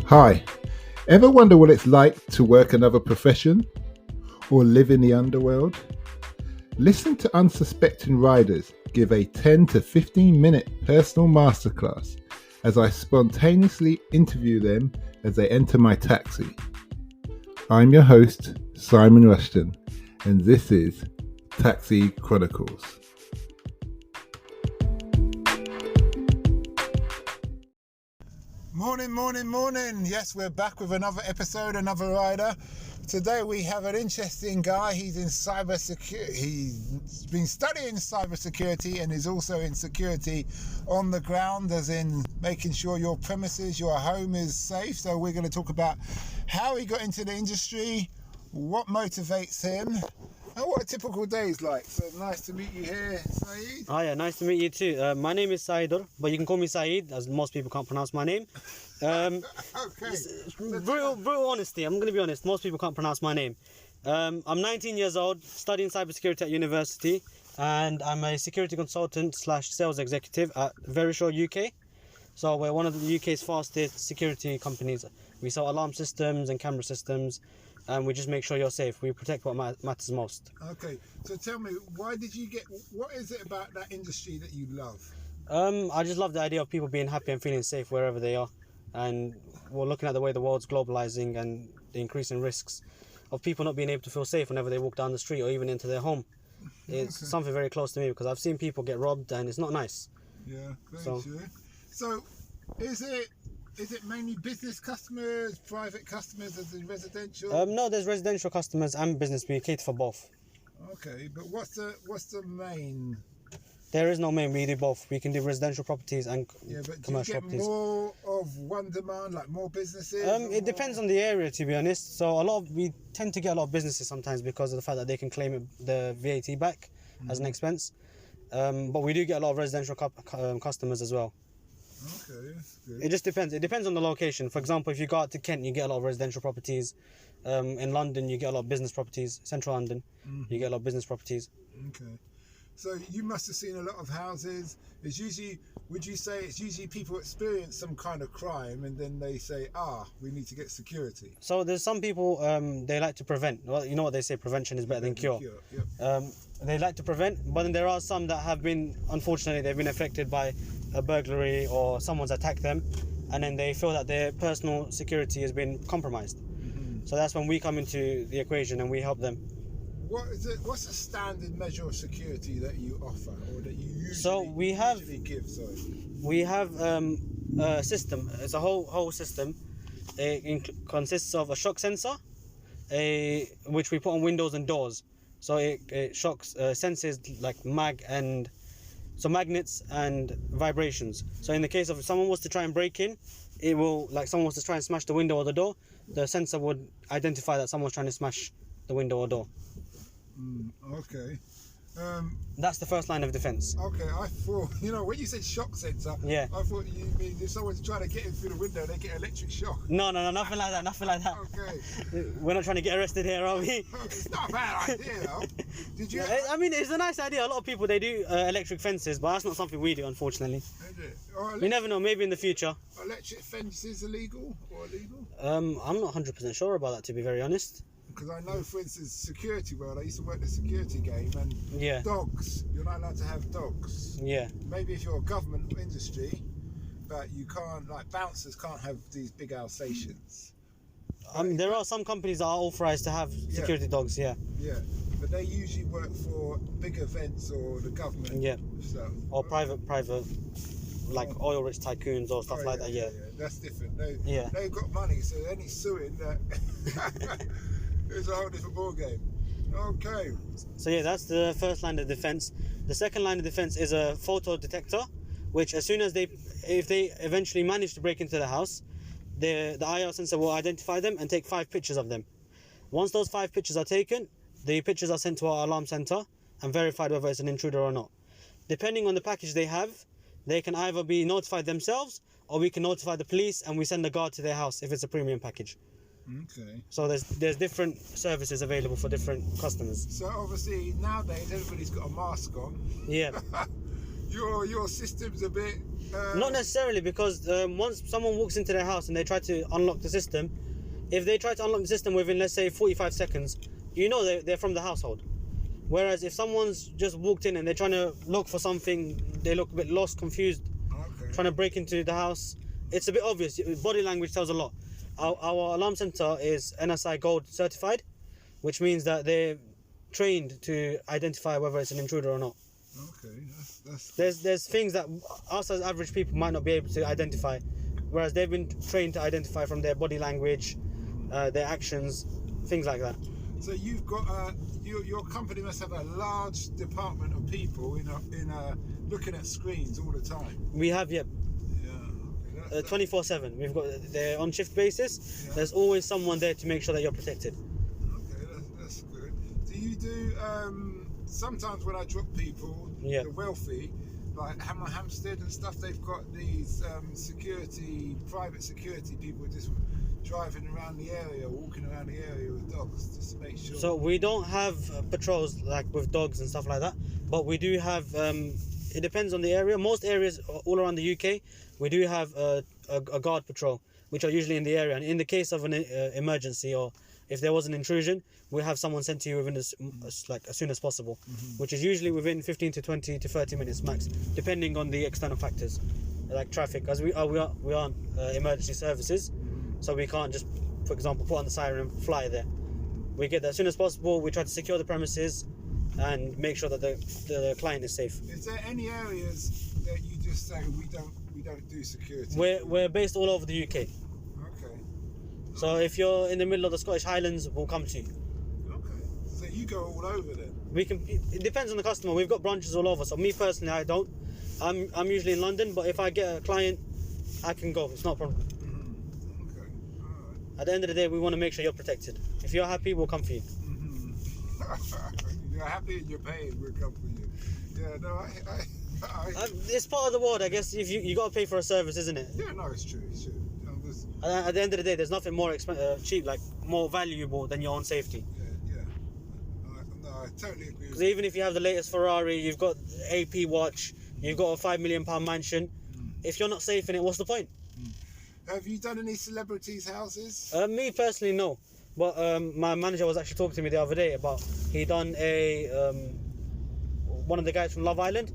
Hi, ever wonder what it's like to work another profession or live in the underworld? Listen to unsuspecting riders give a 10 to 15 minute personal masterclass as I spontaneously interview them as they enter my taxi. I'm your host, Simon Rushton, and this is Taxi Chronicles. Morning. Yes, we're back with another episode, another rider. Today we have an interesting guy. He's in cybersecurity. He's been studying cybersecurity and is also in security on the ground, as in making sure your premises, your home is safe. So we're going to talk about how he got into the industry, what motivates him, and what a typical day is like. So nice to meet you here, Saeed. Oh yeah, nice to meet you too. My name is Saidur, but you can call me Saeed, as most people can't pronounce my name. Okay. Real honesty, I'm going to be honest, most people can't pronounce my name. I'm 19 years old, studying cybersecurity at university, and I'm a security consultant / sales executive at Verisure UK. So we're one of the UK's fastest security companies. We sell alarm systems and camera systems, and we just make sure you're safe. We protect what matters most. Okay, so tell me, what is it about that industry that you love? I just love the idea of people being happy and feeling safe wherever they are. And we're looking at the way the world's globalizing and the increasing risks of people not being able to feel safe whenever they walk down the street or even into their home. It's something very close to me because I've seen people get robbed and it's not nice. Yeah, very true. So, is it mainly business customers, private customers, as in residential? No, there's residential customers and business. We cater for both. Okay, but what's the main? There is no main. We do both. We can do residential properties and commercial properties. Do you get more of one demand, like more businesses? It depends on the area, to be honest. So we tend to get a lot of businesses sometimes because of the fact that they can claim the VAT back as an expense. But we do get a lot of residential customers as well. Okay, that's good. It just depends. It depends on the location. For example, if you go out to Kent, you get a lot of residential properties. In London, you get a lot of business properties. Central London, you get a lot of business properties. Okay. So you must have seen a lot of houses. Would you say it's usually people experience some kind of crime and then they say, we need to get security? So there's some people, they like to prevent. Well, you know what they say, prevention is better than cure. Yep. They like to prevent, but then there are some that have been, unfortunately, they've been affected by a burglary or someone's attacked them, and then they feel that their personal security has been compromised. Mm-hmm. So that's when we come into the equation and we help them. What's the standard measure of security that you offer, or that you usually give? Sorry. We have a system. It's a whole system. It consists of a shock sensor, which we put on windows and doors. So it shocks senses like magnets and vibrations. So in the case of if someone was to try and break in, it will, like someone was to try and smash the window or the door, the sensor would identify that someone's trying to smash the window or door. Okay. That's the first line of defense. Okay, I thought, when you said shock sensor, I thought you mean if someone's trying to get in through the window, they get electric shock. No, nothing like that. Okay. We're not trying to get arrested here, are we? It's not a bad idea, though. Did you? I mean, it's a nice idea. A lot of people, they do electric fences, but that's not something we do, unfortunately. Is it? You never know. Maybe in the future. Electric fences illegal or illegal? I'm not 100% sure about that, to be very honest. Because I know, for instance, security world, I used to work the security game, and dogs, you're not allowed to have dogs. Yeah. Maybe if you're a government industry, but you can't, like bouncers can't have these big Alsatians. There are some companies that are authorized to have security dogs, Yeah, but they usually work for big events or the government. Yeah. So, or private, like oil-rich tycoons or stuff like that, Yeah, that's different. They've got money, so any suing that... It's a whole different ball game. Okay. So that's the first line of defense. The second line of defense is a photo detector, which as soon as if they eventually manage to break into the house, the IR sensor will identify them and take 5 pictures of them. Once those 5 pictures are taken, the pictures are sent to our alarm center and verified whether it's an intruder or not. Depending on the package they have, they can either be notified themselves or we can notify the police and we send a guard to their house if it's a premium package. Okay. So there's different services available for different customers. So obviously nowadays everybody's got a mask on. Yeah. Your system's a bit Not necessarily, because once someone walks into their house and they try to unlock the system, if they try to unlock the system within, let's say, 45 seconds, you know they're from the household. Whereas if someone's just walked in and they're trying to look for something, they look a bit lost, confused, trying to break into the house, it's a bit obvious. Body language tells a lot. Our alarm center is NSI Gold certified, which means that they're trained to identify whether it's an intruder or not. Okay, that's... There's things that us as average people might not be able to identify, whereas they've been trained to identify from their body language, their actions, things like that. So you've got your company must have a large department of people in looking at screens all the time. We have, yeah. 24/7. We've got, they're on shift basis. Yeah. There's always someone there to make sure that you're protected. Okay, that's good. Do you do sometimes when I drop people, the wealthy, like Hampstead and stuff, they've got these private security people just driving around the area, walking around the area with dogs just to make sure. So we don't have patrols like with dogs and stuff like that, but we do have, it depends on the area. Most areas all around the UK, we do have a guard patrol, which are usually in the area. And in the case of an emergency, or if there was an intrusion, we have someone sent to you within as soon as possible, which is usually within 15 to 20 to 30 minutes max, depending on the external factors, like traffic. As we aren't emergency services, so we can't just, for example, put on the siren and fly there. We get there as soon as possible. We try to secure the premises and make sure that the client is safe. Is there any areas that you just say we don't do security? We're based all over the UK. Okay. So if you're in the middle of the Scottish Highlands, we'll come to you. Okay. So you go all over then? It depends on the customer. We've got branches all over. So me personally, I don't. I'm usually in London, but if I get a client, I can go. It's not a problem. Okay. All right. At the end of the day, we want to make sure you're protected. If you're happy, we'll come for you. You're happy and you're paying, we'll come for you. Yeah, no, it's part of the world, I guess. If you got to pay for a service, isn't it? Yeah, no, it's true. At the end of the day, there's nothing more cheap, like more valuable than your own safety. Yeah. No, I totally agree. Because even if you have the latest Ferrari, you've got AP watch, you've got a £5 million mansion, if you're not safe in it, what's the point? Have you done any celebrities' houses? Me personally, no. But my manager was actually talking to me the other day about he done one of the guys from Love Island,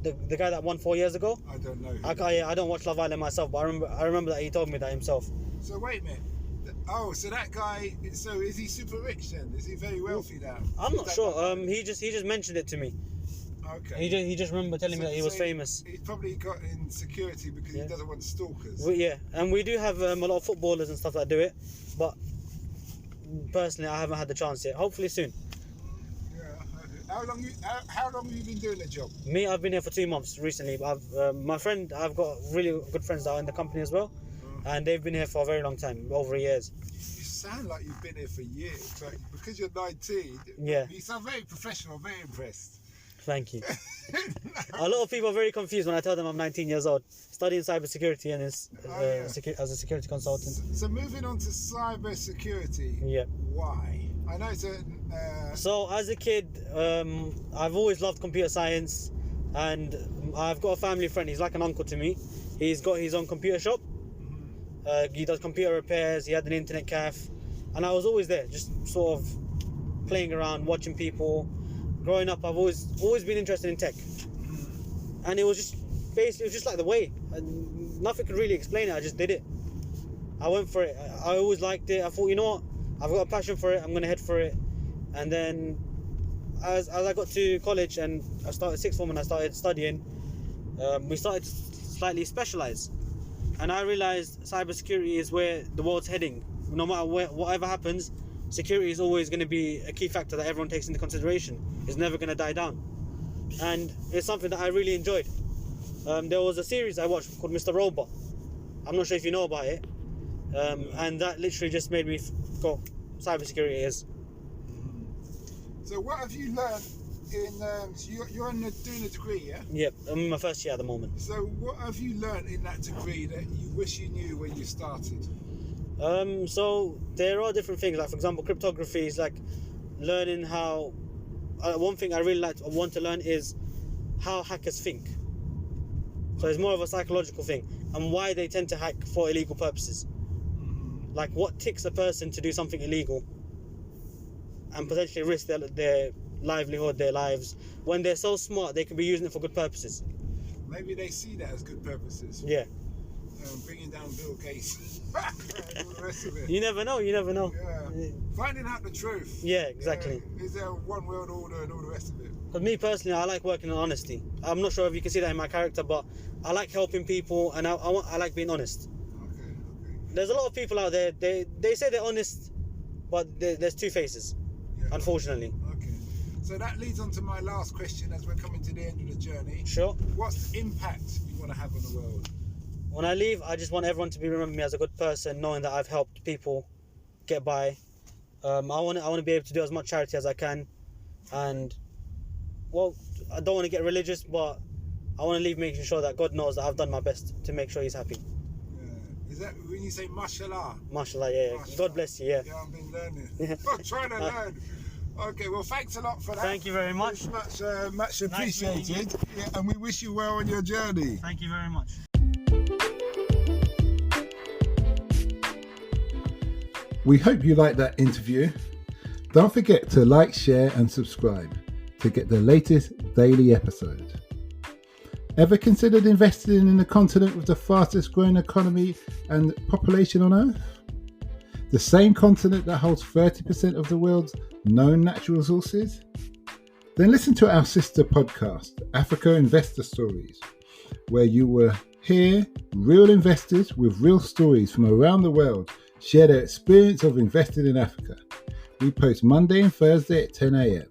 the guy that won 4 years ago. I don't know. I don't watch Love Island myself, but I remember that he told me that himself. So wait a minute. Oh, so that guy. So is he super rich then? Is he very wealthy now? I'm not sure. He just mentioned it to me. Okay. He just remember telling me that he was famous. He's probably got in security because he doesn't want stalkers. And we do have a lot of footballers and stuff that do it, but personally, I haven't had the chance yet. Hopefully soon. Yeah. How long have you been doing the job? Me, I've been here for 2 months recently. But I've got really good friends that are in the company as well, and they've been here for a very long time, over years. You sound like you've been here for years, but because you're 19, you sound very professional, very impressed. Thank you. A lot of people are very confused when I tell them I'm 19 years old, studying cybersecurity and as a security consultant. So moving on to cybersecurity. Yeah. Why? I know it's So as a kid, I've always loved computer science, and I've got a family friend. He's like an uncle to me. He's got his own computer shop. He does computer repairs. He had an internet cafe, and I was always there, just sort of playing around, watching people. Growing up, I've always been interested in tech, and it was just like the way. Nothing could really explain it. I just did it. I went for it. I always liked it. I thought, you know what, I've got a passion for it. I'm gonna head for it. And then, as I got to college and I started sixth form and I started studying, we started to slightly specialize, and I realized cybersecurity is where the world's heading. No matter whatever happens, security is always going to be a key factor that everyone takes into consideration. It's never going to die down, and it's something that I really enjoyed. There was a series I watched called Mr. Robot. I'm not sure if you know about it, and that literally just made me go, cybersecurity is. So what have you learned in? So you're doing a degree, yeah? Yep, I'm in my first year at the moment. So what have you learned in that degree that you wish you knew when you started? So there are different things, like for example cryptography is like learning how one thing I really want to learn is how hackers think. So it's more of a psychological thing, and why they tend to hack for illegal purposes. Like, what ticks a person to do something illegal and potentially risk their livelihood, their lives, when they're so smart they could be using it for good purposes. Maybe they see that as good purposes. Yeah. Bringing down Bill Gates. And all the rest of it. You never know. Yeah. Finding out the truth. Yeah, exactly. Is there one world order and all the rest of it? But me personally, I like working on honesty. I'm not sure if you can see that in my character, but I like helping people, and I like being honest. Okay. There's a lot of people out there, they say they're honest, but there's two faces, unfortunately. Okay. So that leads on to my last question as we're coming to the end of the journey. Sure. What's the impact you want to have on the world? When I leave, I just want everyone to remember me as a good person, knowing that I've helped people get by. I want to be able to do as much charity as I can, and well, I don't want to get religious, but I want to leave making sure that God knows that I've done my best to make sure He's happy. Yeah. Is that when you say mashallah? Mashallah, yeah. Mashallah. God bless you, yeah. Yeah, I've been learning. I'm trying to learn. Okay, well, thanks a lot for that. Thank you very much. It's much appreciated. Nice Yeah, and we wish you well on your journey. Thank you very much. We hope you liked that interview. Don't forget to like, share and subscribe to get the latest daily episode. Ever considered investing in the continent with the fastest growing economy and population on Earth? The same continent that holds 30% of the world's known natural resources? Then listen to our sister podcast, Africa Investor Stories, where you will hear real investors with real stories from around the world share their experience of investing in Africa. We post Monday and Thursday at 10 a.m.